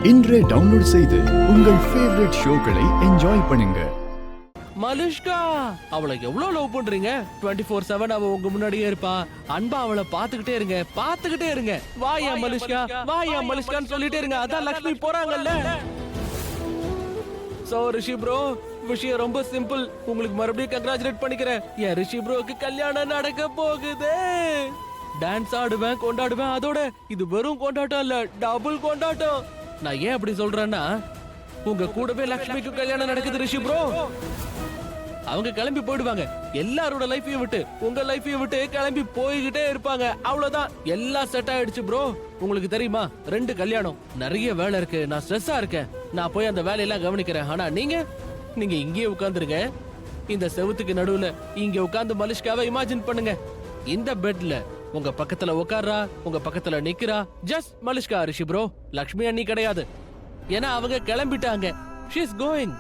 இன்றே டவுன்லோட் செய்து உங்கள் ஃபேவரட் ஷோக்களை என்ஜாய் பண்ணுங்க. மலிஷ்கா அவளை எவ்வளவு லவ் பண்றீங்க? 24/7 அவ உங்க முன்னாடியே இருப்பா. அன்பா அவளை பாத்துக்கிட்டே இருங்க. வாயா மலிஷ்கான்னு சொல்லிட்டே இருங்க. அதான் லக்ஷ்மி போறாங்கல்ல. சோ ரிஷி ப்ரோ, விஷயம் ரொம்ப சிம்பிள். உங்களுக்கு மறுபடியும் கங்க்ராச்சுலேட் பண்ணிக்கிறேன். என் ரிஷி ப்ரோக்கு கல்யாணம் நடக்க போகுது. டான்ஸ் ஆடுவேன், கொண்டாடுவேன். அதோட இது வெறும் கொண்டாட்டம் இல்ல, டபுள் கொண்டாட்டம். நான் ஏன் அப்படி சொல்றேன்னா, உங்க கூடவே லக்ஷ்மிக்கு கல்யாணம் நடக்குது ரிஷி ப்ரோ. அவங்க கிளம்பி போயிடுவாங்க. எல்லாரோட லைஃபையும் விட்டு உங்க லைஃபையும் விட்டு கிளம்பி போய்கிட்டே இருப்பாங்க. அவ்வளவுதான், எல்லாம் செட் ஆயிடுச்சு ப்ரோ. உங்களுக்கு தெரியுமா, 2 கல்யாணம், நிறைய வேலை இருக்கு. நான் ஸ்ட்ரெஸ்ஸா இருக்கேன். நான் போய் அந்த வேலையெல்லாம் கவனிக்கிறேன். ஆனா நீங்க இங்கேயே உட்கார்ந்துருங்க. இந்த செவுத்துக்கு நடுவுல இங்க உட்கார்ந்து மலிஷ்காவை இமேஜின் பண்ணுங்க. இந்த பெட்ல உங்க பக்கத்துல உட்கார்றா, உங்க பக்கத்துல நிக்கிறா. ஜஸ்ட் மலிஷ்கா ரிஷி ப்ரோ. லக்ஷ்மி அண்ணி கிடையாது. ஏன்னா அவங்க கிளம்பிட்டாங்க. She is going.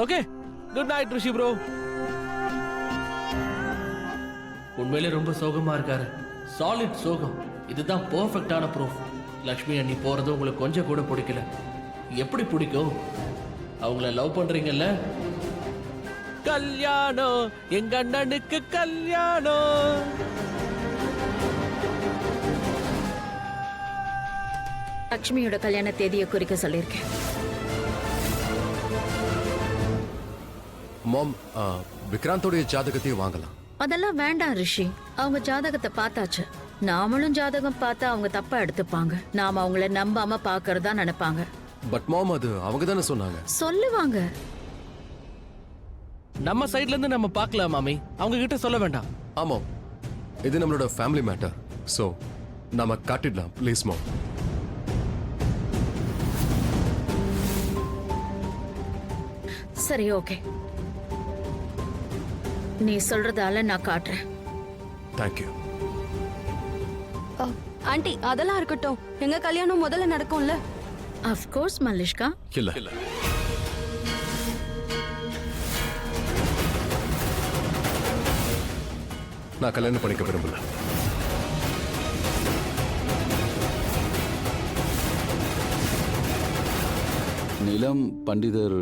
Okay, good night Rishi bro. உண்மையிலே ரொம்ப சோகமா இருக்காரு. சாலிட் சோகம். இதுதான் பெர்ஃபெக்ட்டான ப்ரூஃப். லக்ஷ்மி அண்ணி போறது உங்களுக்கு கொஞ்சம் கூட பிடிக்கல. எப்படி பிடிக்கும்? அவங்கள லவ் பண்றீங்கல்ல. கல்யாணம், எங்க அண்ணனுக்கு கல்யாணம். லக்ஷ்மியோட கல்யாண தேதியை குறிக்க சொல்லியிருக்கேன். மாம், விக்ராந்தோடைய ஜாதகத்தையும் வாங்கலாம். அதெல்லாம் வேண்டாம் ரிஷி. அவங்க ஜாதகத்தை பார்த்தாச்சு. நாமளும் ஜாதகம் பார்த்தா அவங்க தப்பா எடுத்துப்பாங்க. நாம அவங்கள நம்பாம பாக்குறதா நினைப்பாங்க. பட் மாம், அது அவங்க தானே சொன்னாங்க. சொல்லுவாங்க. நம்ம சைடுல இருந்து நம்ம பார்க்கலாம் மாமி. அவங்க கிட்ட சொல்ல வேண்டாம். ஆமாம், இது நம்மளோட ஃபேமிலி மேட்டர். சோ நாம காட்டிடலாம் ப்ளீஸ் மாம். சரி, ஓகே. நீ சொல்றதால நான் காட்டுறேன். தேங்க்யூ. ஆண்டி, அதெல்லாம் இருக்கட்டும். எங்க கல்யாணம் முதல்ல நடக்கும்ல? Of course Malishka. இல்ல, நான் கல்யாணம் பண்ணிக்க விரும்பல. நிலம் பண்டிதர்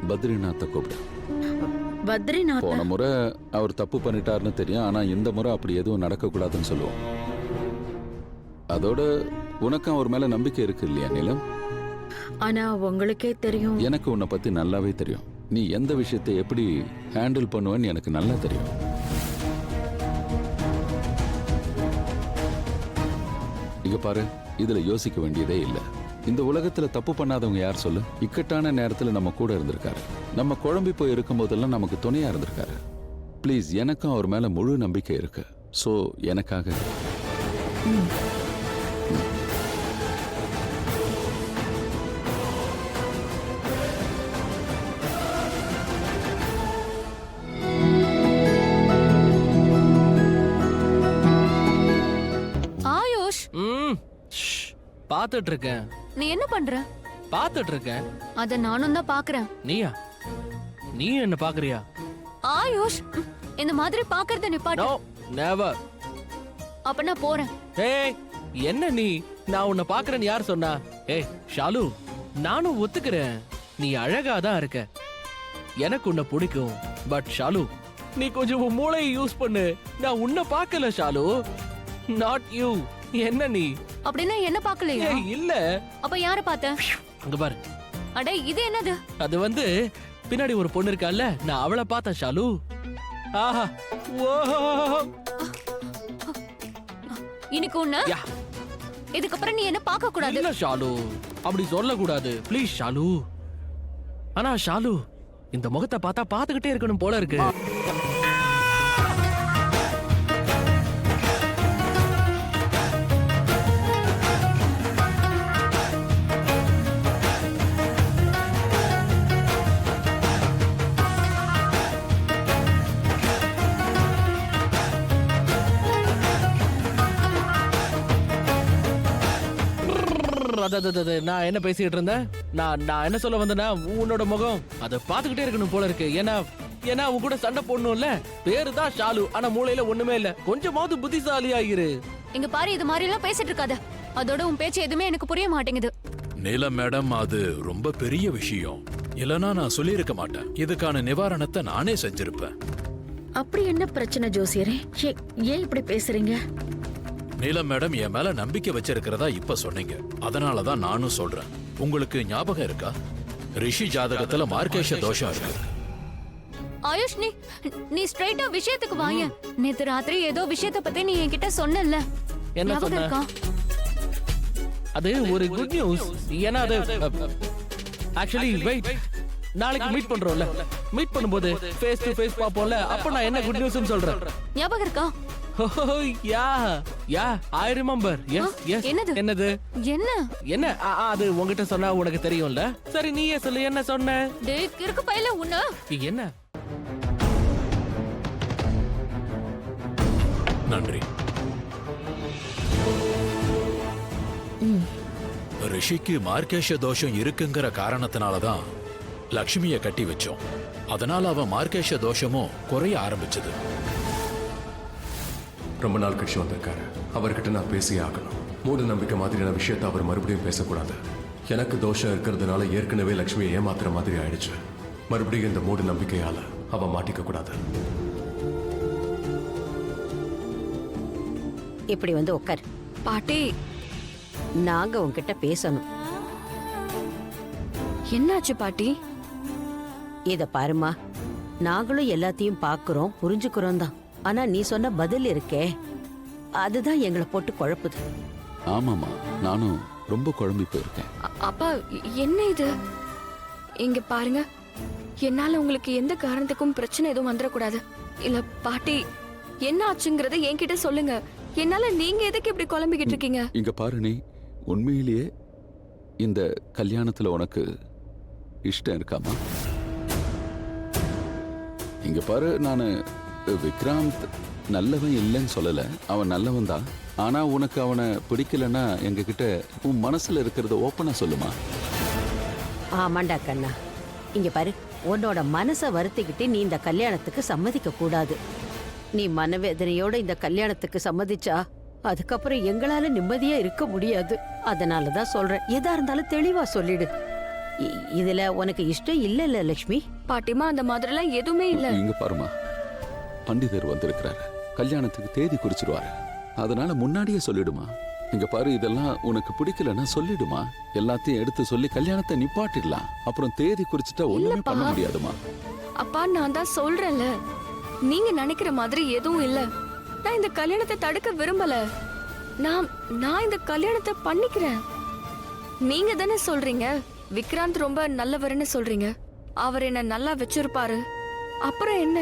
பத்ரிநாத்தை கூப்பிடு. பத்ரிநாத் போன முறை அவர் தப்பு பண்ணிட்டாருன்னு தெரியும். ஆனா இந்த முறை அப்படி எதுவும் நடக்கக்கூடாதுன்னு சொல்லுவோம். அதோட உனக்கும் அவர் மேல நம்பிக்கை இருக்கு இல்லையா நிலம்? ஆனா உங்களுக்கே தெரியும். எனக்கு உன்னை பத்தி நல்லாவே தெரியும். நீ எந்த விஷயத்தை எப்படி ஹேண்டில் பண்ணுவேன்னு எனக்கு நல்லா தெரியும். இங்க பாரு, இதுல யோசிக்க வேண்டியதே இல்லை. இந்த உலகத்துல தப்பு பண்ணாதவங்க யார் சொல்லு? இக்கட்டான நேரத்துல நம்ம கூட இருந்திருக்காரு. நம்ம குழம்பி போய் இருக்கும் போதெல்லாம் நமக்கு துணையா இருந்திருக்காரு. ப்ளீஸ், எனக்கும் அவர் மேல முழு நம்பிக்கை இருக்கு. சோ எனக்காக ஆயுஷ், பாத்துட்டு இருக்கேன். நீ என்ன பண்ற? பாத்துட்டு இருக்கேன். அத நானும் தான் பாக்குறேன். நீ என்ன பாக்குறியா? ஆயுஷ், இந்த மாதிரி பாக்குறத நிப்பாட்டு. No, never. அப்ப நான் போறேன். ஏய், என்ன நீ? நான் உன்னை பாக்குறேன்னு யார் சொன்னா? ஏய் ஷாலு, நானும் ஒத்துக்கிறேன். நீ அழகா தான் இருக்க. எனக்கு உன்னை பிடிக்கும். பட் ஷாலு, நீ கொஞ்சம் உன் மூளையை யூஸ் பண்ணு. நான் உன்னை பார்க்கல ஷாலு. Not you. என்ன நீ? அப்படின்னா என்ன பாக்கலையா? ஏய் இல்ல. அப்ப யார பார்த்த? அங்க பாரு. அட, இது என்னது? அது பின்னாடி ஒரு பொண்ணு இருக்கால, நான் அவளை பார்த்தேன் ஷாலு. ஆஹா, ஓஹோ. இன்னைக்கு உன்ன இதுக்கப்புறம் நீ என்ன பார்க்க கூடாது. இல்ல ஷாலு, அப்படி சொல்ல கூடாது ப்ளீஸ் ஷாலு. ஆனா ஷாலு, இந்த முகத்தை பார்த்தா பார்த்துக்கிட்டே இருக்கணும் போல இருக்கு. நான் என்ன பேசிட்டு இருந்தேன்? நான் என்ன சொல்ல வந்தேன்னா, உன்னோட முகம் அதை பார்த்துக்கிட்டே இருக்கணும் போல இருக்கு. ஏன்னா உன் கூட சண்டை போடணும்ல. பேரு தான் ஷாலு, ஆனா மூளையில ஒண்ணுமே இல்ல. கொஞ்சமாவது புத்திசாலி ஆகிரு. இங்க பாரு, இது மாதிரி எல்லாம் பேசிட்டு இருக்காத. அதோட உன் பேச்சு எதுவுமே எனக்கு புரிய மாட்டேங்குது. நீலம் மேடம், அது ரொம்ப பெரிய விஷயம். இல்லனா நான் சொல்லியிருக்க மாட்டேன். இதுக்கான நிவாரணத்தை நானே செஞ்சிருப்பேன். அப்படி என்ன பிரச்சனை ஜோசியரே? ஏன் இப்படி பேசுறீங்க? நீலம் மேடம் என் மேல நம்பிக்கை வச்சிருக்கிறதா இப்ப சொன்னீங்க. அதனாலதான் நானும் சொல்றேன். உங்களுக்கு ஞாபகம் இருக்கா, ரிஷி ஜாதகத்துல மார்க்கேஷ தோஷம் இருக்கு. ஆயுஷ், நீ ஸ்ட்ரைட்டா விஷயத்துக்கு வாங்க. நேத்து ராத்திரி ஏதோ விஷயத்த பத்தி நீ என்கிட்ட சொன்னல. என்ன ஞாபகம் சொன்ன? இருக்கா? அது ஒரு குட் நியூஸ். ஏன்னா அது ஆக்சுவலி வெயிட், நாளைக்கு மீட் பண்றோம்ல, மீட் பண்ணும்போது ஃபேஸ் டு ஃபேஸ் பாப்போம்ல, அப்ப நான் என்ன குட் நியூஸ்னு சொல்றேன். ஞாபகம் இருக்கா? யா ஐ ரிமெம்பர். எஸ் என்னது? என்னது என்ன என்ன அது உன்கிட்ட சொன்னா உனக்கு தெரியும்ல. சரி நீயே சொல்லு, என்ன சொன்ன? டேய் கிறுக்கு பையல, உன்ன என்ன? நன்றி. ரிஷிக்கு மார்க்கேஷ தோஷம் இருக்குங்கிற காரணத்தினாலதான் லக்ஷ்மிய கட்டி வச்சோம். அதனால அவன் மார்க்கேஷ தோஷமும் குறைய ஆரம்பிச்சது. ரொம்ப நாள் கழிச்சு வந்திருக்காரு. அவர்கிட்ட நான் பேசியே ஆகணும். மூட நம்பிக்கை மாதிரியான விஷயத்தை அவர் மறுபடியும் பேசக்கூடாது. எனக்கு தோஷம் இருக்கிறதுனால ஏற்கனவே லக்ஷ்மியை ஏமாத்துற மாதிரி ஆயிடுச்சு. மறுபடியும் இந்த மூட நம்பிக்கையால அவ மாட்டிக்க கூடாது. இப்படி வந்து உட்கார். பாட்டி, நாங்க உன்கிட்ட பேசணும். என்னாச்சு பாட்டி? இத பாருமா, நாங்களும் எல்லாத்தையும் பாக்குறோம், புரிஞ்சுக்கிறோம் தான். ஆனா நீ சொன்ன பதில் இருக்கே, அதுதான் எங்களை போட்டு குழப்புது. ஆமாமா, நானும் ரொம்ப குழம்பி போயிருக்கேன். அப்பா, என்ன இது? இங்க பாருங்க, என்னால உங்களுக்கு எந்த காரணத்துக்கும் பிரச்சனை எதுவும் வந்துடக்கூடாது. இல்ல பாட்டி, என்ன ஆச்சுங்கறத என்கிட்ட சொல்லுங்க. என்னால நீங்க எதுக்கு இப்படி குழம்பிக்கிட்டு இருக்கீங்க? இங்க பாரு, நீ உண்மையிலேயே இந்த கல்யாணத்துல உனக்கு இஷ்டம் இருக்காமா? இங்க பாரு, நானு விக்ராந்த் நல்லவன் இல்லைன்னு சொல்லல. அவன் நல்லவன் தான். ஆனா உனக்கு அவனை பிடிக்கலன்னா எங்க கிட்ட உன் மனசுல இருக்கிறத ஓப்பனா சொல்லுமா. ஆமாண்டா கண்ணா, இங்க பாரு, உன்னோட மனசை வருத்திக்கிட்டு நீ இந்த கல்யாணத்துக்கு சம்மதிக்க கூடாது. நீ மனவேதனையோட இந்த கல்யாணத்துக்கு சம்மதிச்சா அதுக்கப்புறம் எங்களால நிம்மதியா இருக்க முடியாது. அதனாலதான் சொல்றேன், எதா இருந்தாலும் தெளிவா சொல்லிடு. இதுல உனக்கு இஷ்டம் இல்ல லட்சுமி? பாட்டிமா, அந்த மாதிரிலாம் எதுவுமே இல்ல. இங்க பாருமா, பண்டிதர் வந்திருக்கிறாரு. கல்யாணத்துக்கு தேதி குறிச்சிருவாரு. அதனால முன்னாடியே சொல்லிடுமா. இங்க பாரு, இதெல்லாம் உனக்கு பிடிக்கலன்னா சொல்லிடுமா. எல்லாத்தையும் எடுத்து சொல்லி கல்யாணத்தை நிப்பாட்டிடலாம். அப்புறம் தேதி குறிச்சிட்டா ஒண்ணுமே பண்ண முடியாதுமா. அப்பா, நான் தான் சொல்றேன்ல, நீங்க நினைக்கிற மாதிரி எதுவும் இல்ல. நான் இந்த கல்யாணத்தை தடுக்க விரும்பல. நான் இந்த கல்யாணத்தை பண்ணிக்கிறேன். நீங்க தானே சொல்றீங்க விக்ராந்த் ரொம்ப நல்லவர்னு சொல்றீங்க. அவர் என்ன நல்லா வச்சிருப்பாரு. அப்புறம் என்ன?